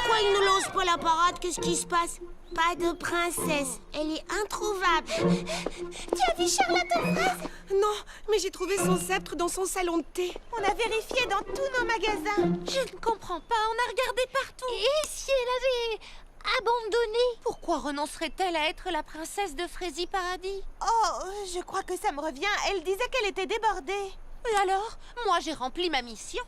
Pourquoi ils ne lancent pas la parade? Qu'est-ce qui se passe? Pas de princesse, elle est introuvable. Tu as vu Charlotte aux fraises? Non, mais j'ai trouvé son sceptre dans son salon de thé. On a vérifié dans tous nos magasins. Je ne comprends pas, on a regardé partout. Et si elle avait abandonné? Pourquoi renoncerait-elle à être la princesse de Frésie Paradis? Oh, je crois que ça me revient. Elle disait qu'elle était débordée. Et alors? Moi, j'ai rempli ma mission.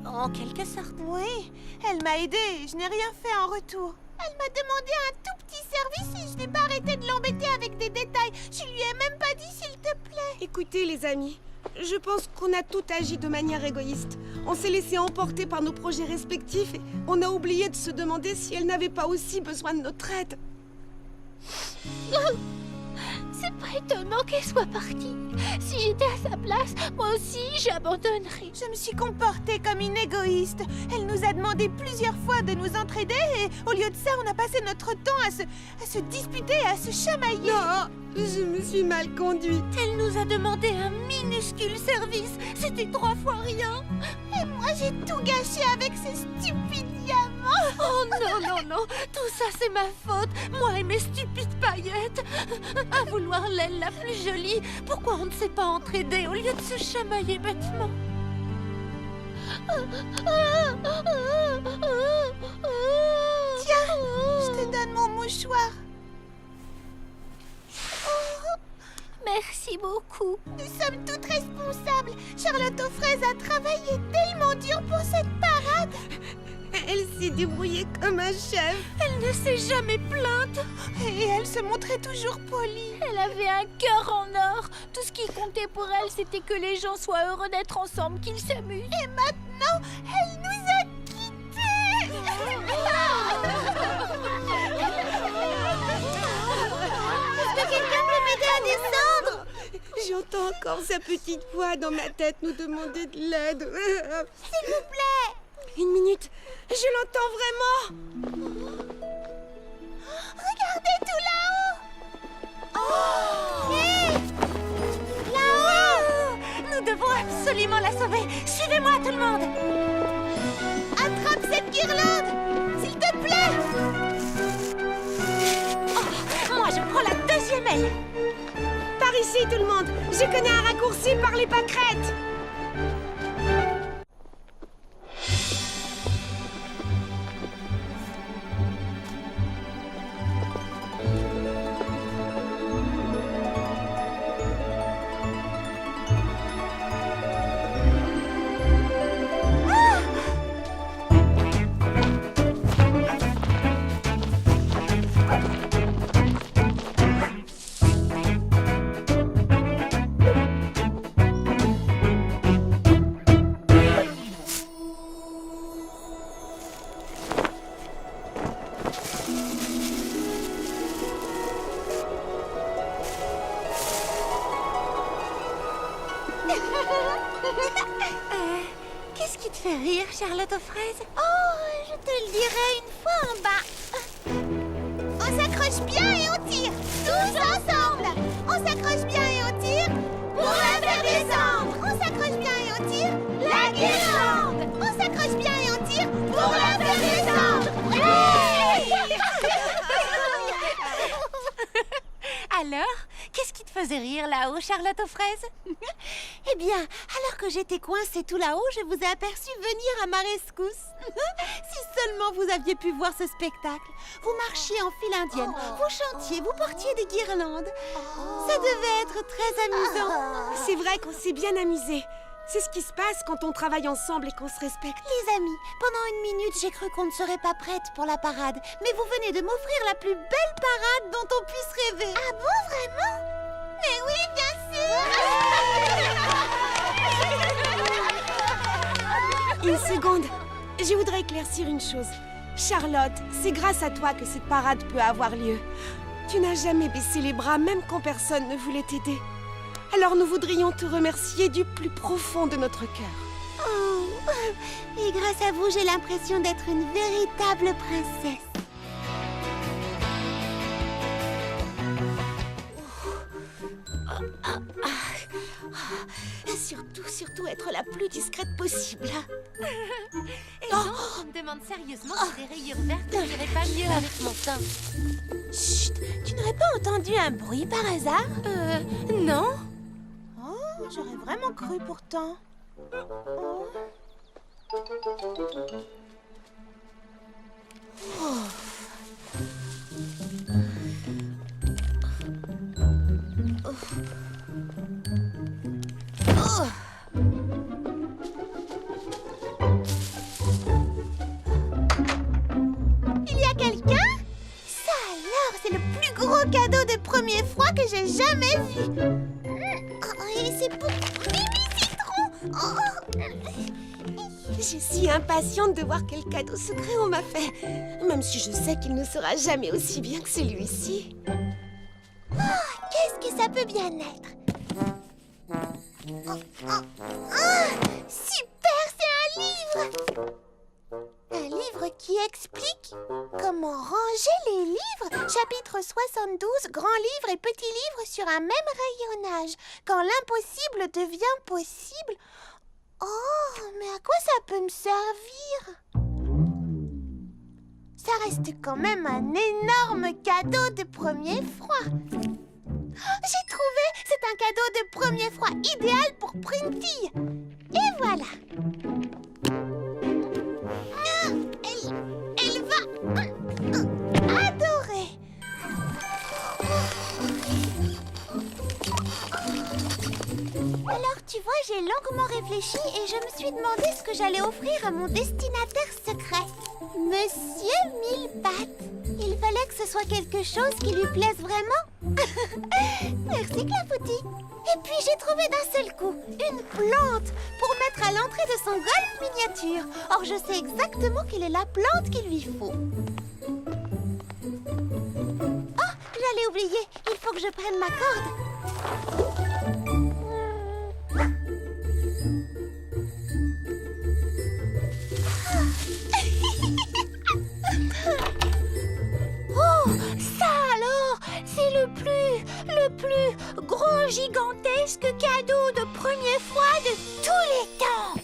En quelque sorte. Oui, elle m'a aidée. Je n'ai rien fait en retour. Elle m'a demandé un tout petit service et je n'ai pas arrêté de l'embêter avec des détails. Je lui ai même pas dit s'il te plaît. Écoutez les amis, je pense qu'on a tout agi de manière égoïste. On s'est laissé emporter par nos projets respectifs et on a oublié de se demander si elle n'avait pas aussi besoin de notre aide. C'est pas étonnant qu'elle soit partie. Si j'étais à sa place, moi aussi, j'abandonnerais. Je me suis comportée comme une égoïste. Elle nous a demandé plusieurs fois de nous entraider et au lieu de ça, on a passé notre temps à se disputer, à se chamailler. Non, je me suis mal conduite. Elle nous a demandé un minuscule service. C'était 3 fois rien. Et moi, j'ai tout gâché avec ces stupides diamants. Oh non, non, non. Tout ça, c'est ma faute. Moi et mes stupides paillettes. À vouloir l'aile la plus jolie. Pourquoi on ne s'est pas entraidé au lieu de se chamailler bêtement? Tiens, je te donne mon mouchoir. Merci beaucoup. Nous sommes toutes responsables. Charlotte aux fraises a travaillé tellement dur pour cette parade. Elle s'est débrouillée comme un chef. Elle ne s'est jamais plainte. Et elle se montrait toujours polie. Elle avait un cœur en or. Tout ce qui comptait pour elle, c'était que les gens soient heureux d'être ensemble, qu'ils s'amusent. Et maintenant, elle nous a quittés. Est-ce que quelqu'un peut m'aider à descendre? J'entends encore sa petite voix dans ma tête nous demander de l'aide. S'il vous plaît. Une minute, je l'entends vraiment. Regardez tout là-haut. Oh! Hé! Là-haut! Nous devons absolument la sauver. Suivez-moi, tout le monde. Attrape cette guirlande, s'il te plaît. Oh, moi, je prends la deuxième aile. Par ici, tout le monde. Je connais un raccourci par les pâquerettes. Qu'est-ce qui te fait rire, Charlotte aux fraises? Oh, je te le dirai une fois en bas. On s'accroche bien et on tire. Tous ensemble. On s'accroche bien et on tire. Pour la faire descendre. On s'accroche bien et on tire. La guirlande. On s'accroche bien et on tire. Pour la faire descendre. Alors, qu'est-ce qui te faisait rire là-haut, Charlotte aux fraises? Eh bien, alors que j'étais coincée tout là-haut, je vous ai aperçu venir à ma rescousse. Si seulement vous aviez pu voir ce spectacle. Vous marchiez en file indienne, vous chantiez, vous portiez des guirlandes. Ça devait être très amusant. C'est vrai qu'on s'est bien amusés. C'est ce qui se passe quand on travaille ensemble et qu'on se respecte. Les amis, pendant une minute, j'ai cru qu'on ne serait pas prête pour la parade. Mais vous venez de m'offrir la plus belle parade dont on puisse rêver. Ah bon, vraiment? Mais oui, bien sûr. Une seconde. Je voudrais éclaircir une chose. Charlotte, c'est grâce à toi que cette parade peut avoir lieu. Tu n'as jamais baissé les bras, même quand personne ne voulait t'aider. Alors nous voudrions te remercier du plus profond de notre cœur. Oh, et grâce à vous, j'ai l'impression d'être une véritable princesse. surtout être la plus discrète possible. Et donc, je me demande sérieusement si des rayures vertes n'iraient pas mieux avec mon teint. Chut, tu n'aurais pas entendu un bruit par hasard? Non. Oh, j'aurais vraiment cru pourtant. Oh. Il y a quelqu'un? Ça alors, c'est le plus gros cadeau de premier froid que j'ai jamais vu. Oh, et c'est pour Mimi Citron. Oh. Je suis si impatiente de voir quel cadeau secret on m'a fait. Même si je sais qu'il ne sera jamais aussi bien que celui-ci. Qu'est-ce que ça peut bien être? Super, c'est un livre! Un livre qui explique comment ranger les livres. Chapitre 72, grands livres et petits livres sur un même rayonnage. Quand l'impossible devient possible. Oh, mais à quoi ça peut me servir? Ça reste quand même un énorme cadeau de premier froid. J'ai trouvé! C'est un cadeau de premier froid idéal pour Printy. Et voilà. Elle va adorer. Alors, tu vois, j'ai longuement réfléchi et je me suis demandé ce que j'allais offrir à mon destinataire secret. Monsieur Mille-Pattes. Il fallait que ce soit quelque chose qui lui plaise vraiment. Merci, Clafoutis. Et puis, j'ai trouvé d'un seul coup une plante pour mettre à l'entrée de son golf miniature. Or, je sais exactement quelle est la plante qu'il lui faut. Oh, j'allais oublier. Il faut que je prenne ma corde. Oh, ça alors, c'est le plus gros gigantesque cadeau de premier froid de tous les temps.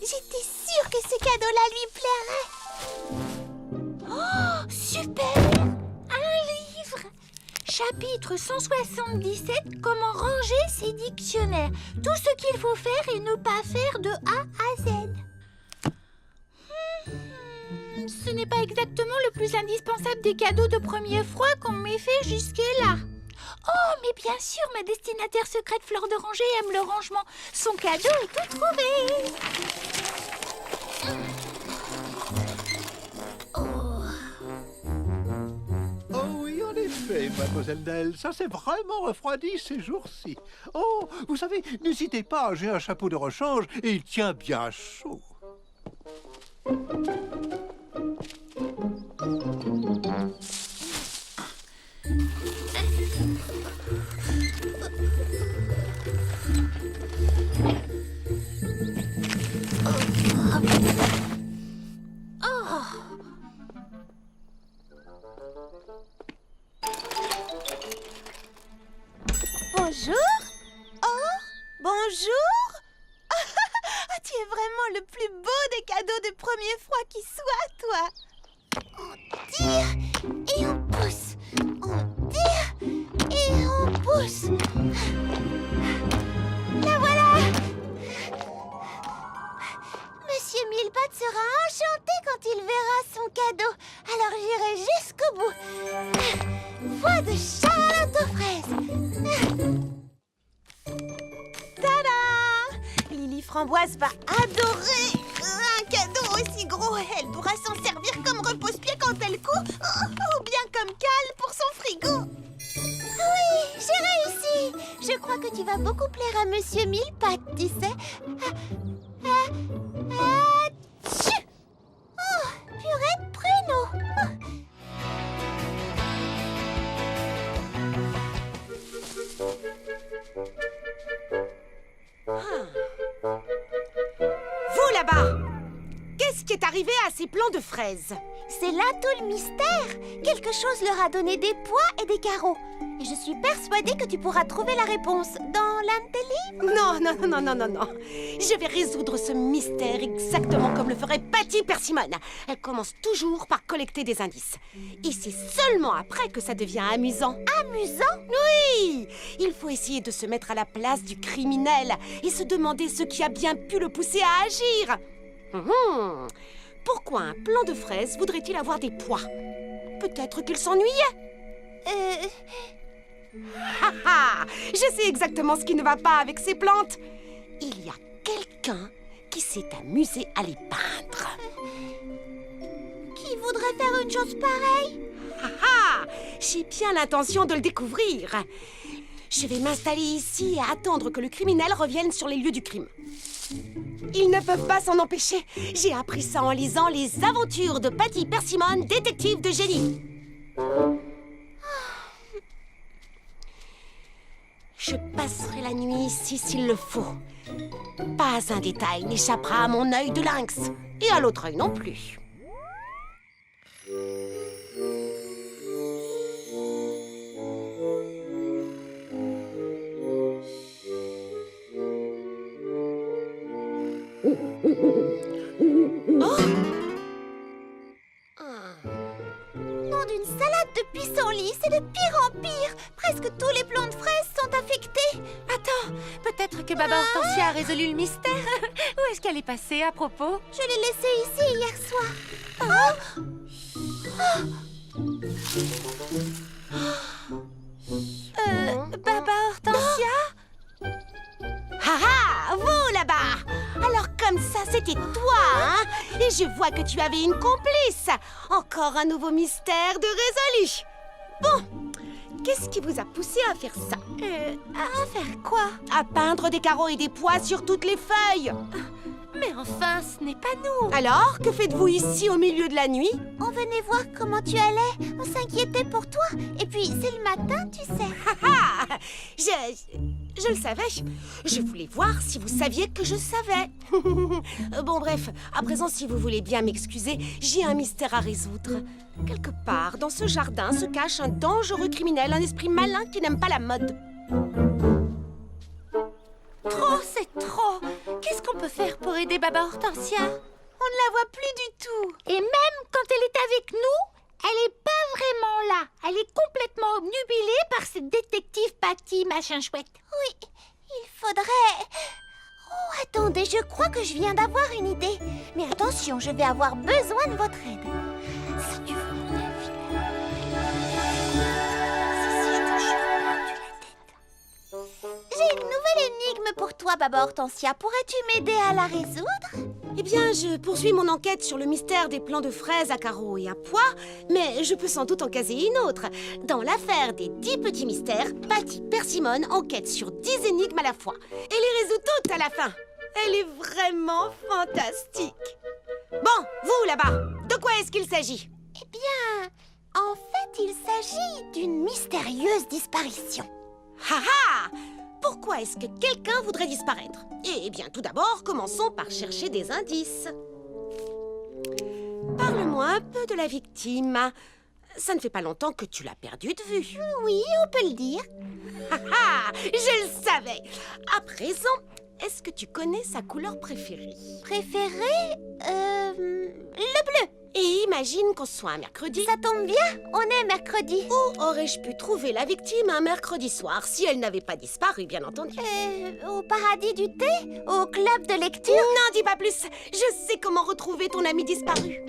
J'étais sûre que ce cadeau-là lui plairait. Oh, super! Un livre! Chapitre 177, comment ranger ses dictionnaires. Tout ce qu'il faut faire et ne pas faire de A à Z. Ce n'est pas exactement le plus indispensable des cadeaux de premier froid qu'on m'ait fait jusque-là. Oh, mais bien sûr, ma destinataire secrète Fleur d'Oranger aime le rangement. Son cadeau est tout trouvé. Oh oui, en effet, mademoiselle Nell, ça s'est vraiment refroidi ces jours-ci. Oh, vous savez, n'hésitez pas, j'ai un chapeau de rechange et il tient bien chaud. Bonjour. Oh, bonjour. Tu es vraiment le plus beau des cadeaux de premier froid qui soit, toi. On tire et on pousse. On tire et on pousse. La voilà. Monsieur Mille-Pattes sera enchanté quand il verra son cadeau. Alors j'irai jusqu'au bout. Voix de Charlotte aux fraises. Tada! Lily Framboise va adorer un cadeau aussi gros. Elle pourra s'en servir comme repose-pied quand elle court, ou bien comme cale pour son frigo. Oui, j'ai réussi. Je crois que tu vas beaucoup plaire à Monsieur Mille-Pattes, tu sais. Tchou! Oh, purée de pruneau. Vous là-bas! Qu'est-ce qui est arrivé à ces plants de fraises? C'est là tout le mystère. Quelque chose leur a donné des pois et des carreaux. Et je suis persuadée que tu pourras trouver la réponse dans l'un de tes livres? Non, non, non, non, non, non, non. Je vais résoudre ce mystère exactement comme le ferait Patty Persimmon. Elle commence toujours par collecter des indices. Et c'est seulement après que ça devient amusant. Amusant? Oui! Il faut essayer de se mettre à la place du criminel et se demander ce qui a bien pu le pousser à agir. Pourquoi un plant de fraise voudrait-il avoir des pois? Peut-être qu'il s'ennuyait. Ha ha! Je sais exactement ce qui ne va pas avec ces plantes. Il y a quelqu'un qui s'est amusé à les peindre. Qui voudrait faire une chose pareille? Ha ha! J'ai bien l'intention de le découvrir. Je vais m'installer ici et attendre que le criminel revienne sur les lieux du crime. Ils ne peuvent pas s'en empêcher. J'ai appris ça en lisant Les aventures de Patty Persimmon, détective de génie. Je passerai la nuit ici s'il le faut. Pas un détail n'échappera à mon œil de lynx. Et à l'autre œil non plus. Nom d'une salade de pissenlit, c'est de pire en pire. Presque tous les plants de fraises sont affectés. Attends, peut-être que Baba Hortensia a résolu le mystère. Où est-ce qu'elle est passée à propos? Je l'ai laissée ici hier soir. Baba Hortensia? Ha ha! Vous là-bas! Alors comme ça, c'était toi, hein? Et je vois que tu avais une complice. Encore un nouveau mystère de résolu. Bon, qu'est-ce qui vous a poussé à faire ça? À faire quoi? À peindre des carreaux et des pois sur toutes les feuilles. Mais enfin, ce n'est pas nous. Alors, que faites-vous ici au milieu de la nuit? On venait voir comment tu allais. On s'inquiétait pour toi. Et puis, c'est le matin, tu sais. Ha ha! Je le savais. Je voulais voir si vous saviez que je savais. Bon, bref, à présent, si vous voulez bien m'excuser, j'ai un mystère à résoudre. Quelque part, dans ce jardin, se cache un dangereux criminel, un esprit malin qui n'aime pas la mode. Trop, c'est trop. Qu'est-ce qu'on peut faire pour aider Baba Hortensia? On ne la voit plus du tout. Et même quand elle est avec nous, elle n'est pas vraiment là. Elle est complètement obnubilée par cette détective Patty, machin chouette. Oui, il faudrait... Oh, attendez, je crois que je viens d'avoir une idée. Mais attention, je vais avoir besoin de votre aide. Si tu veux mon avis... Si je te jure, tu la tête. J'ai une nouvelle énigme pour toi, Baba Hortensia. Pourrais-tu m'aider à la résoudre? Eh bien, je poursuis mon enquête sur le mystère des plants de fraises à carreaux et à pois, mais je peux sans doute en caser une autre. Dans l'affaire des 10 petits mystères, Patty Persimmon enquête sur 10 énigmes à la fois et les résout toutes à la fin. Elle est vraiment fantastique. Bon, vous là-bas, de quoi est-ce qu'il s'agit? Eh bien, en fait, il s'agit d'une mystérieuse disparition. Ha ha! Pourquoi est-ce que quelqu'un voudrait disparaître? Eh bien, tout d'abord, commençons par chercher des indices. Parle-moi un peu de la victime. Ça ne fait pas longtemps que tu l'as perdue de vue. Oui, on peut le dire. Ha ha! Je le savais! À présent, est-ce que tu connais sa couleur préférée? Préféré le bleu. Et imagine qu'on soit un mercredi. Ça tombe bien, on est mercredi. Où aurais-je pu trouver la victime un mercredi soir si elle n'avait pas disparu, bien entendu? Au paradis du thé? Au club de lecture? Non, dis pas plus. Je sais comment retrouver ton ami disparu.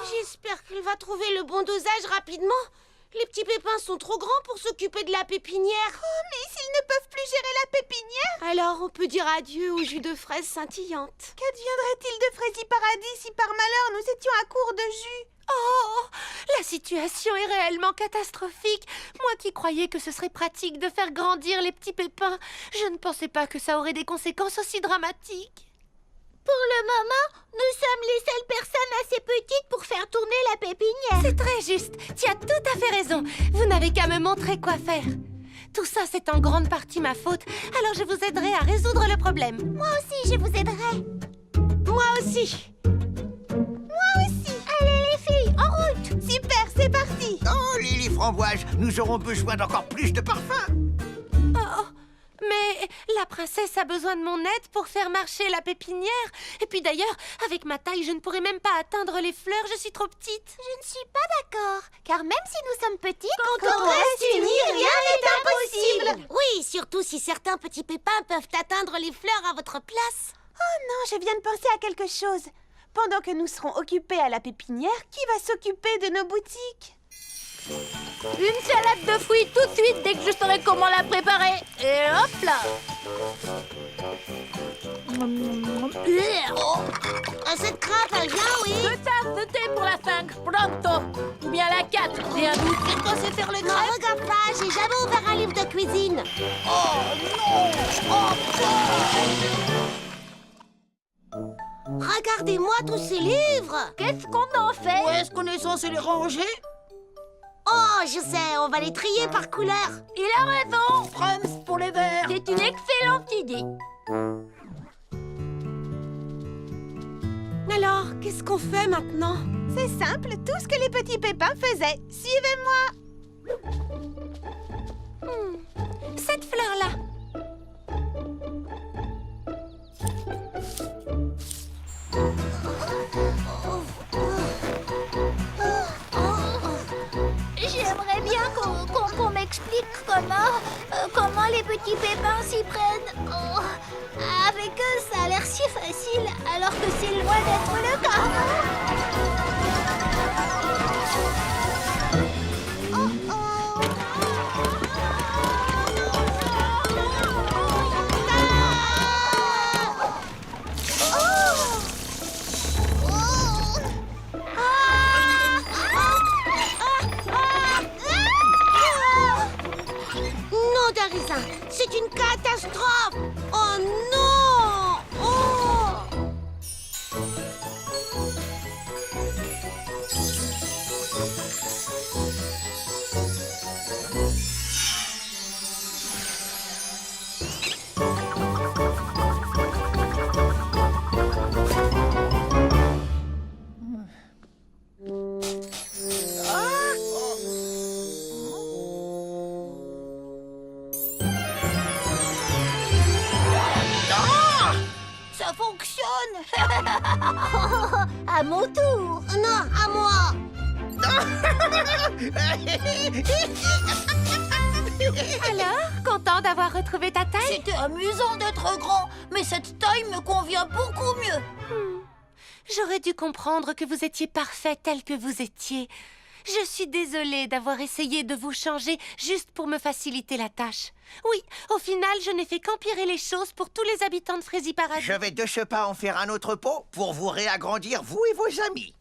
J'espère qu'elle va trouver le bon dosage rapidement. Les petits pépins sont trop grands pour s'occuper de la pépinière. Oh, mais s'ils ne peuvent plus gérer la pépinière, Alors on peut dire adieu au jus de fraise scintillante. qu'adviendrait-il de Fraisi Paradis si par malheur nous étions à court de jus? Oh, la situation est réellement catastrophique. Moi qui croyais que ce serait pratique de faire grandir les petits pépins, je ne pensais pas que ça aurait des conséquences aussi dramatiques. Pour le moment, nous sommes les seules personnes assez petites pour faire tourner la pépinière. C'est très juste. Tu as tout à fait raison. Vous n'avez qu'à me montrer quoi faire. Tout ça, c'est en grande partie ma faute. Alors je vous aiderai à résoudre le problème. Moi aussi, je vous aiderai. Moi aussi. Moi aussi. Allez les filles, en route. Super, c'est parti. Oh, Lily Framboise, nous aurons besoin d'encore plus de parfum. Oh, mais la princesse a besoin de mon aide pour faire marcher la pépinière. Et puis d'ailleurs, avec ma taille, je ne pourrai même pas atteindre les fleurs. Je suis trop petite. Je ne suis pas d'accord, car même si nous sommes petites, Quand on reste unis, rien n'est impossible. Oui, surtout si certains petits pépins peuvent atteindre les fleurs à votre place. Oh non, je viens de penser à quelque chose. Pendant que nous serons occupés à la pépinière, qui va s'occuper de nos boutiques? une salade de fruits tout de suite dès que je saurai comment la préparer. Et hop là. Cette crabe, elle vient, oui. 2 tasses de thé pour la 5, pronto. Ou bien la 4, bien doux. C'est quoi, c'est faire le crêpe? Ne regarde pas, j'ai jamais ouvert un livre de cuisine. Regardez-moi tous ces livres. Qu'est-ce qu'on en fait? Où est-ce qu'on est censé les ranger? Oh, je sais, on va les trier par couleur. Il a raison. Frums pour les verts. C'est une excellente idée. Alors, qu'est-ce qu'on fait maintenant? C'est simple, tout ce que les petits pépins faisaient. Suivez-moi. Cette fleur-là. J'aimerais bien qu'on m'explique comment les petits pépins s'y prennent. Oh, avec eux, ça a l'air si facile, alors que c'est loin d'être le cas. Non, Darisin, c'est une catastrophe. Oh non! Oh! Ça fonctionne. À mon tour. Non, à moi. Alors, content d'avoir retrouvé ta taille? C'était amusant d'être grand, mais cette taille me convient beaucoup mieux. J'aurais dû comprendre que vous étiez parfait tel que vous étiez. Je suis désolée d'avoir essayé de vous changer juste pour me faciliter la tâche. Oui, au final, je n'ai fait qu'empirer les choses pour tous les habitants de Frézy Paradis. Je vais de ce pas en faire un autre pot pour vous réagrandir, vous et vos amis.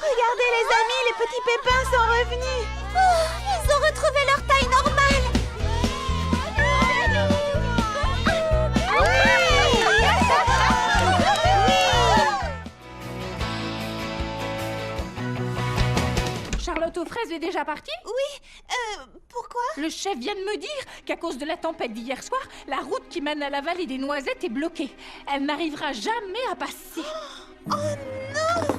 Regardez les amis, les petits pépins sont revenus. Oh, ils ont retrouvé leur taille normale. Charlotte aux fraises est déjà partie? Oui, pourquoi? Le chef vient de me dire qu'à cause de la tempête d'hier soir, la route qui mène à la vallée des Noisettes est bloquée. Elle n'arrivera jamais à passer. Oh non!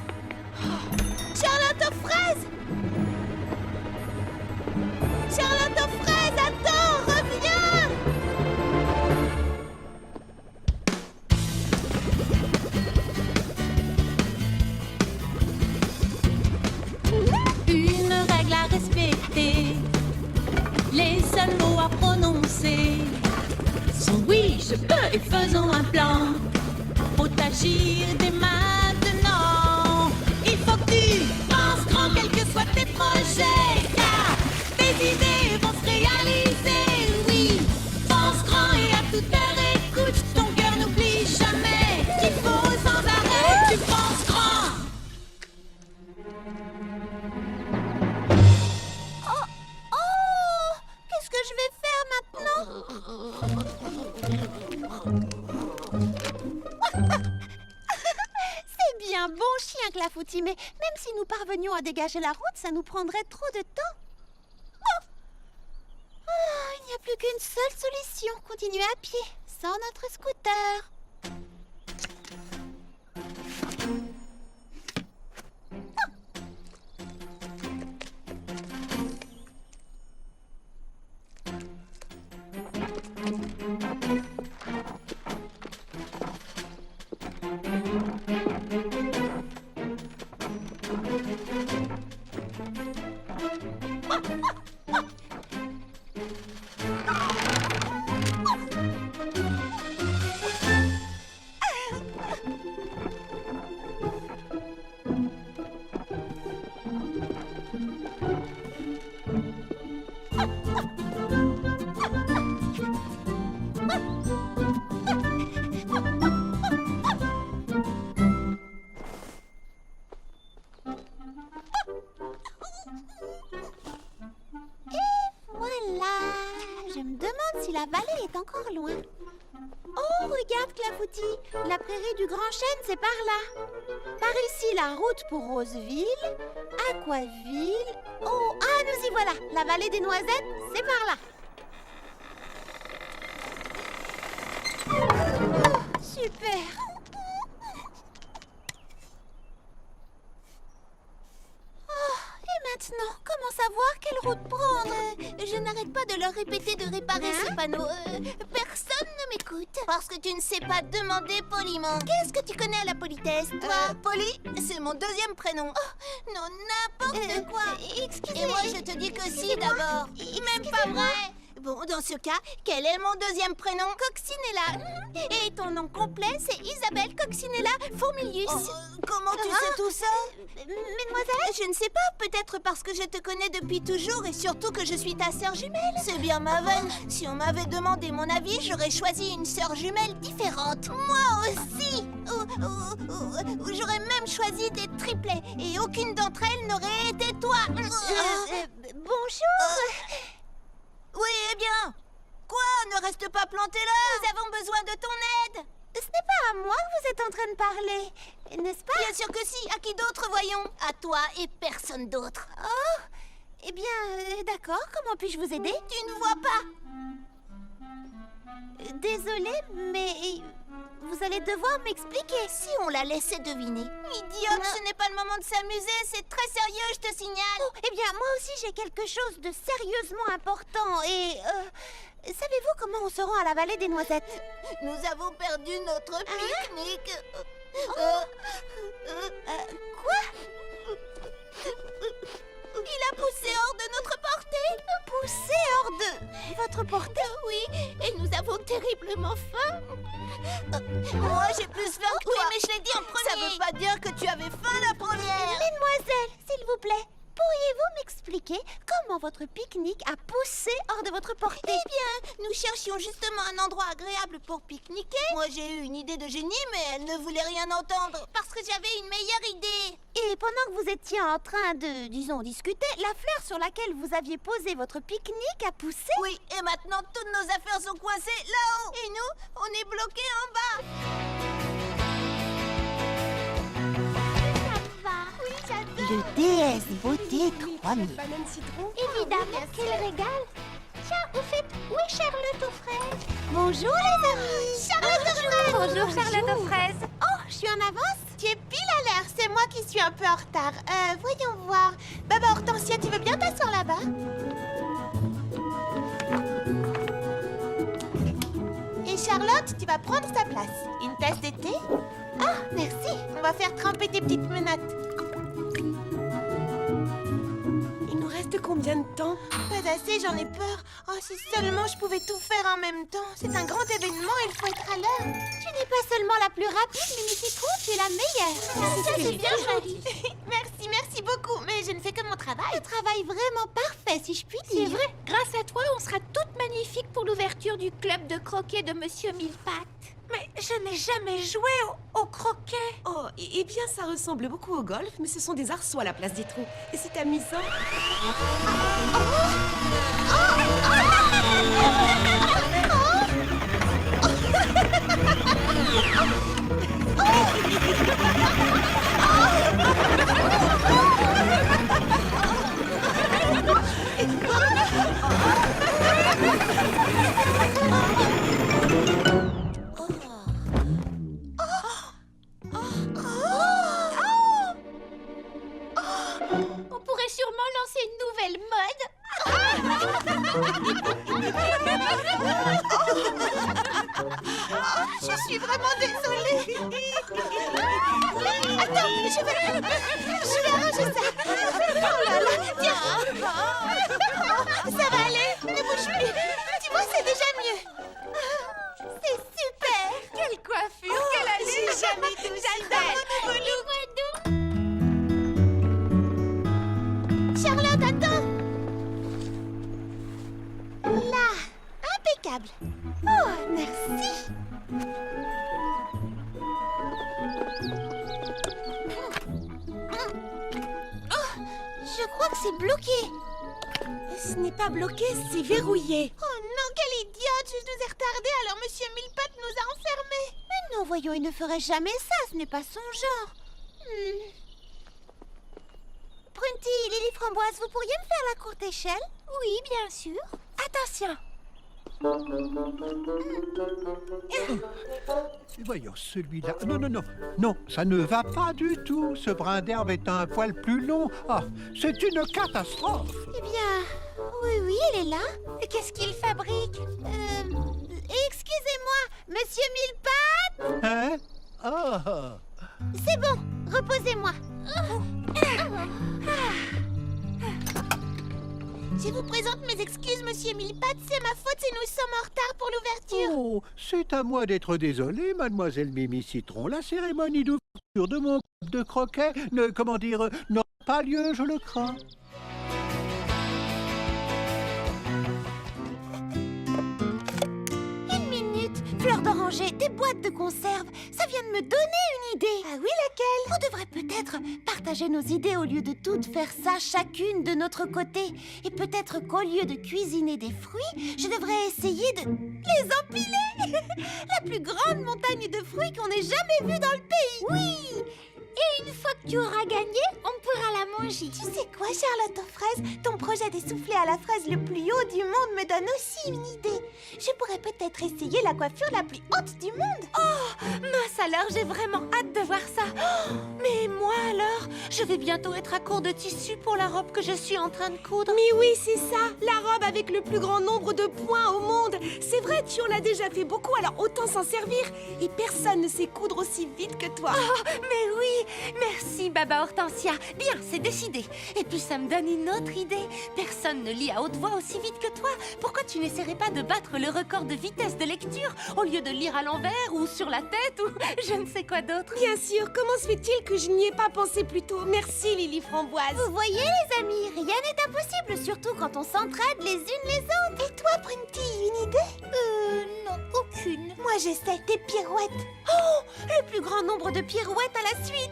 Charlotte aux fraises! Charlotte aux fraises, attends, reviens! Une règle à respecter, les seuls mots à prononcer sont oui, je peux et faisons un plan. Faut agir dès maintenant. Il faut que tu penses grand, quels que soient tes projets, car tes idées vont se réaliser. Oui, pense grand et à toute heure écoute, ton cœur n'oublie jamais qu'il faut sans arrêt, tu penses grand. Clafoutis, mais même si nous parvenions à dégager la route, ça nous prendrait trop de temps. Oh il n'y a plus qu'une seule solution, continuer à pied, sans notre scooter. La vallée est encore loin. Oh, regarde, Clafoutis. La prairie du Grand Chêne, c'est par là. Par ici, la route pour Roseville, Aquaville. Oh, ah, nous y voilà. La vallée des Noisettes, c'est par là. Oh, super. Maintenant, comment savoir quelle route prendre? Je n'arrête pas de leur répéter de réparer ce panneau. Personne ne m'écoute. Parce que tu ne sais pas demander poliment. Qu'est-ce que tu connais à la politesse, toi? Polly, c'est mon deuxième prénom. Oh, non, n'importe quoi. Excusez-moi. Et moi, je te dis que si, d'abord. Même pas vrai. Bon, dans ce cas, quel est mon deuxième prénom? Coccinella. Et ton nom complet, c'est Isabelle Coccinella Fourmilius. Comment tu sais tout ça? Mesdemoiselles, je ne sais pas. Peut-être parce que je te connais depuis toujours et surtout que je suis ta sœur jumelle. C'est bien ma veine. Si on m'avait demandé mon avis, j'aurais choisi une sœur jumelle différente. Moi aussi. J'aurais même choisi des triplets et aucune d'entre elles n'aurait été toi. Bonjour. Oui, eh bien. Quoi? Ne reste pas planté là. Nous avons besoin de ton aide. Ce n'est pas à moi que vous êtes en train de parler, n'est-ce pas? Bien sûr que si. À qui d'autre, voyons? À toi et personne d'autre. Oh, eh bien, d'accord. Comment puis-je vous aider? Tu ne vois pas. Désolée, mais vous allez devoir m'expliquer. Si on la laissait deviner. Idiote, ce n'est pas le moment de s'amuser. C'est très sérieux, je te signale. Oh, eh bien, moi aussi, j'ai quelque chose de sérieusement important. Et, savez-vous comment on se rend à la vallée des Noisettes? Nous avons perdu notre pique-nique. Quoi? Il a poussé hors de notre portée. Poussé hors de votre portée? Oui, et nous avons terriblement faim. Moi, j'ai plus faim que toi. Oui, mais je l'ai dit en premier. Ça veut pas dire que tu avais faim la première. Mesdemoiselles, s'il vous plaît, pourriez-vous m'expliquer comment votre pique-nique a poussé hors de votre portée? Eh bien, nous cherchions justement un endroit agréable pour pique-niquer. Moi, j'ai eu une idée de génie, mais elle ne voulait rien entendre. Parce que j'avais une meilleure idée. Et pendant que vous étiez en train de, disons, discuter, la fleur sur laquelle vous aviez posé votre pique-nique a poussé? Oui, et maintenant, toutes nos affaires sont coincées là-haut. Et nous, on est bloqués en bas. Oui, j'adore. Le DS Beauté 3000. Banane citron. Évidemment, quel régal. Tiens, au fait, où est Charlotte aux fraises? Bonjour les amis. Charlotte aux fraises. Bonjour Charlotte aux fraises. Oh, je suis en avance. Tu es pile à l'heure. C'est moi qui suis un peu en retard. Voyons voir. Baba Hortensia, tu veux bien t'asseoir là-bas? Et Charlotte, tu vas prendre sa place. Une tasse de thé? Ah, merci. On va faire tremper tes petites menottes. Il nous reste combien de temps? Pas assez, j'en ai peur. Oh, si seulement je pouvais tout faire en même temps. C'est un grand événement, il faut être à l'heure. Tu n'es pas seulement la plus rapide, Mini Citron, tu es la meilleure. Ça, c'est bien joli. Merci beaucoup. Mais je ne fais que mon travail. Un travail vraiment parfait, si je puis dire. C'est vrai, grâce à toi, on sera toutes magnifiques pour l'ouverture du club de croquet de Monsieur Millepattes. Mais je n'ai jamais joué au croquet. Oh, eh bien, ça ressemble beaucoup au golf, mais ce sont des arceaux à la place des trous. Et c'est amusant. Je suis vraiment désolée. Attends, je vais arranger ça. Oh là là, tiens. Ça va aller, ne bouge plus. Tu vois, c'est déjà mieux. C'est super. Quelle coiffure, quelle allure. J'ai jamais été aussi belle. Charlotte, attends. Là, impeccable. Oh, merci. Oh, je crois que c'est bloqué. Ce n'est pas bloqué, c'est verrouillé. Oh non, quelle idiote. Je nous ai retardés, alors Monsieur Millepattes nous a enfermés. Mais non, voyons, il ne ferait jamais ça. Ce n'est pas son genre. Prunty, Lily Framboise, vous pourriez me faire la courte échelle? Oui, bien sûr. Attention. Et voyons, celui-là... Non, non, non, non, ça ne va pas du tout. Ce brin d'herbe est un poil plus long. Ah, c'est une catastrophe. Eh bien, oui, elle est là. Qu'est-ce qu'il fabrique? Excusez-moi, Monsieur Millepattes. Hein? Ah. C'est bon, reposez-moi. Je vous présente mes excuses, Monsieur Millepattes. C'est ma faute si nous sommes en retard pour l'ouverture. Oh, c'est à moi d'être désolé, mademoiselle Mimi Citron. La cérémonie d'ouverture de mon club de croquet n'aura pas lieu, je le crains. Une minute, fleurs d'oranger, des boîtes de conserve. Ça vient de me donner une idée. Ah oui, laquelle? On devrait peut-être partager nos idées au lieu de toutes faire ça chacune de notre côté. Et peut-être qu'au lieu de cuisiner des fruits, je devrais essayer de les empiler. La plus grande montagne de fruits qu'on ait jamais vue dans le pays. Oui. Et une fois que tu auras gagné, on pourra la manger. Tu sais quoi, Charlotte aux fraises? Ton projet des soufflets à la fraise le plus haut du monde me donne aussi une idée. Je pourrais peut-être essayer la coiffure la plus haute du monde. Oh, mince alors, j'ai vraiment hâte de voir ça. Oh, mais moi alors, je vais bientôt être à court de tissu pour la robe que je suis en train de coudre. Mais oui, c'est ça, la robe avec le plus grand nombre de points au monde. C'est vrai, tu en as déjà fait beaucoup, alors autant s'en servir. Et personne ne sait coudre aussi vite que toi. Oh, mais oui, merci Baba Hortensia. Bien, c'est décidé. Et puis ça me donne une autre idée. Personne ne lit à haute voix aussi vite que toi. Pourquoi tu n'essaierais pas de battre le record de vitesse de lecture au lieu de lire à l'envers ou sur la tête ou je ne sais quoi d'autre? Bien sûr, comment se fait-il que je n'y ai pas pensé plus tôt? Merci Lily Framboise. Vous voyez les amis, rien n'est impossible, surtout quand on s'entraide les unes les autres. Et toi, Prunty, une idée? Non, aucune. Moi j'essaie des pirouettes. Oh, le plus grand nombre de pirouettes à la suite.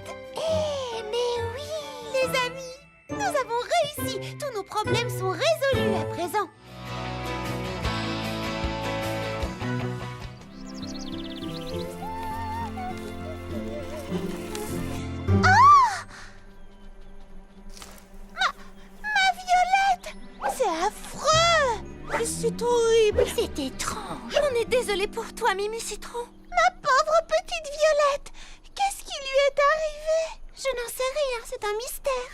Mais oui, les amis, nous avons réussi. Tous nos problèmes sont résolus à présent. C'est horrible. C'est étrange. On est désolé pour toi, Mimi Citron. Ma pauvre petite Violette. Qu'est-ce qui lui est arrivé? Je n'en sais rien, c'est un mystère.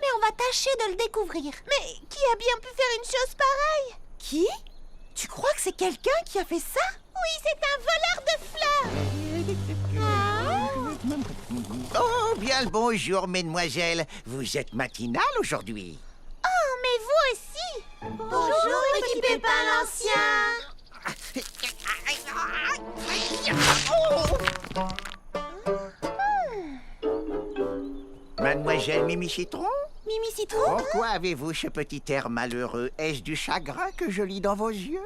Mais on va tâcher de le découvrir. Mais qui a bien pu faire une chose pareille? Qui? Tu crois que c'est quelqu'un qui a fait ça? Oui, c'est un voleur de fleurs. Oh, bien le bonjour, mesdemoiselles. Vous êtes matinale aujourd'hui? Oh, mais vous aussi. Bonjour, petit Pépin l'Ancien. Mademoiselle Mimi Citron? Mimi Citron? Pourquoi avez-vous ce petit air malheureux? Est-ce du chagrin que je lis dans vos yeux?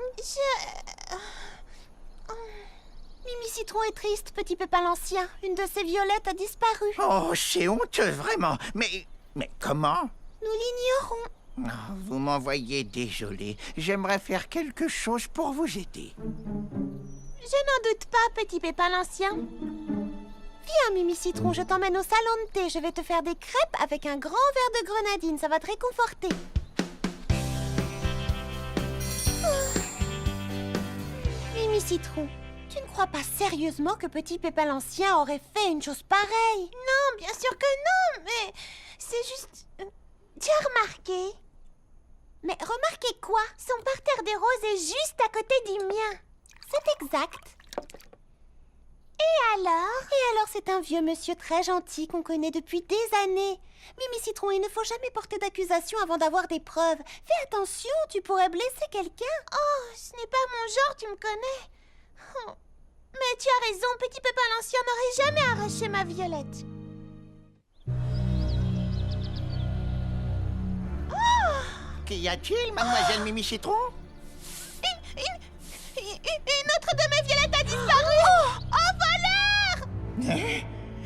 Mimi Citron est triste, petit Pépin l'Ancien. Une de ses violettes a disparu. Oh, c'est honteux, vraiment. Mais comment? Nous l'ignorons. Oh, vous m'envoyez désolé. J'aimerais faire quelque chose pour vous aider. Je n'en doute pas, petit Pépin l'Ancien. Viens, Mimi Citron, je t'emmène au salon de thé. Je vais te faire des crêpes avec un grand verre de grenadine. Ça va te réconforter. Mimi Citron, tu ne crois pas sérieusement que petit Pépin l'Ancien aurait fait une chose pareille? Non, bien sûr que non, mais c'est juste... Tu as remarqué? Mais remarquez quoi? Son parterre des roses est juste à côté du mien. C'est exact. Et alors, c'est un vieux monsieur très gentil qu'on connaît depuis des années. Mimi Citron, il ne faut jamais porter d'accusation avant d'avoir des preuves. Fais attention, tu pourrais blesser quelqu'un. Oh, ce n'est pas mon genre, tu me connais. Oh. Mais tu as raison, Petit Pépin l'Ancien n'aurait jamais arraché ma Violette. Qu'y a-t-il, mademoiselle Mimi Citron? Une autre de mes violettes a disparu. Oh, voleur!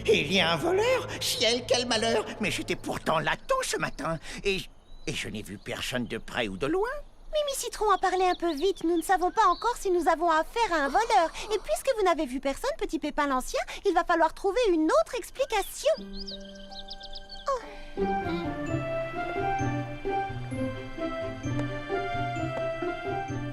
Il y a un voleur? Ciel, quel malheur! Mais j'étais pourtant là tôt ce matin. Et je n'ai vu personne de près ou de loin. Mimi Citron a parlé un peu vite. Nous ne savons pas encore si nous avons affaire à un voleur. Et puisque vous n'avez vu personne, Petit Pépin l'Ancien, il va falloir trouver une autre explication.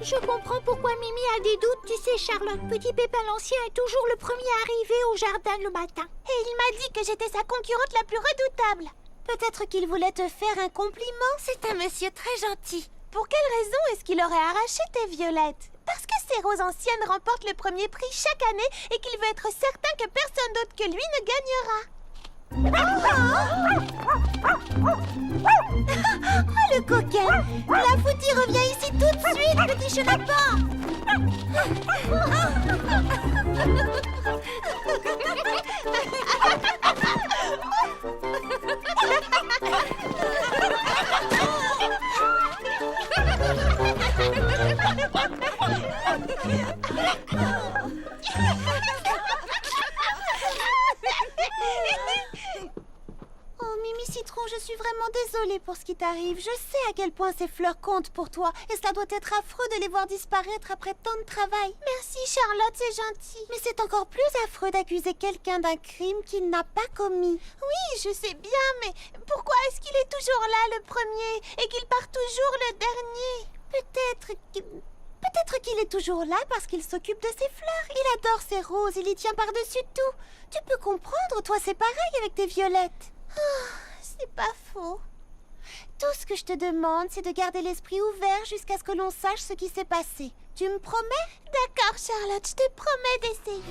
Je comprends pourquoi Mimi a des doutes, tu sais, Charlotte. Petit Pépin l'Ancien est toujours le premier arrivé au jardin le matin. Et il m'a dit que j'étais sa concurrente la plus redoutable. Peut-être qu'il voulait te faire un compliment. C'est un monsieur très gentil. Pour quelle raison est-ce qu'il aurait arraché tes violettes? Parce que ces roses anciennes remportent le premier prix chaque année et qu'il veut être certain que personne d'autre que lui ne gagnera. Oh, le coquin! La Foutie revient ici tout de suite, petit chenapan! Oh, Mimi Citron, je suis vraiment désolée pour ce qui t'arrive. Je sais à quel point ces fleurs comptent pour toi. Et cela doit être affreux de les voir disparaître après tant de travail. Merci Charlotte, c'est gentil. Mais c'est encore plus affreux d'accuser quelqu'un d'un crime qu'il n'a pas commis. Oui, je sais bien, mais pourquoi est-ce qu'il est toujours là le premier et qu'il part toujours le dernier? Peut-être qu'il est toujours là parce qu'il s'occupe de ses fleurs. Il adore ses roses, il y tient par-dessus tout. Tu peux comprendre, toi c'est pareil avec tes violettes. C'est pas faux. Tout ce que je te demande, c'est de garder l'esprit ouvert jusqu'à ce que l'on sache ce qui s'est passé. Tu me promets? D'accord, Charlotte, je te promets d'essayer.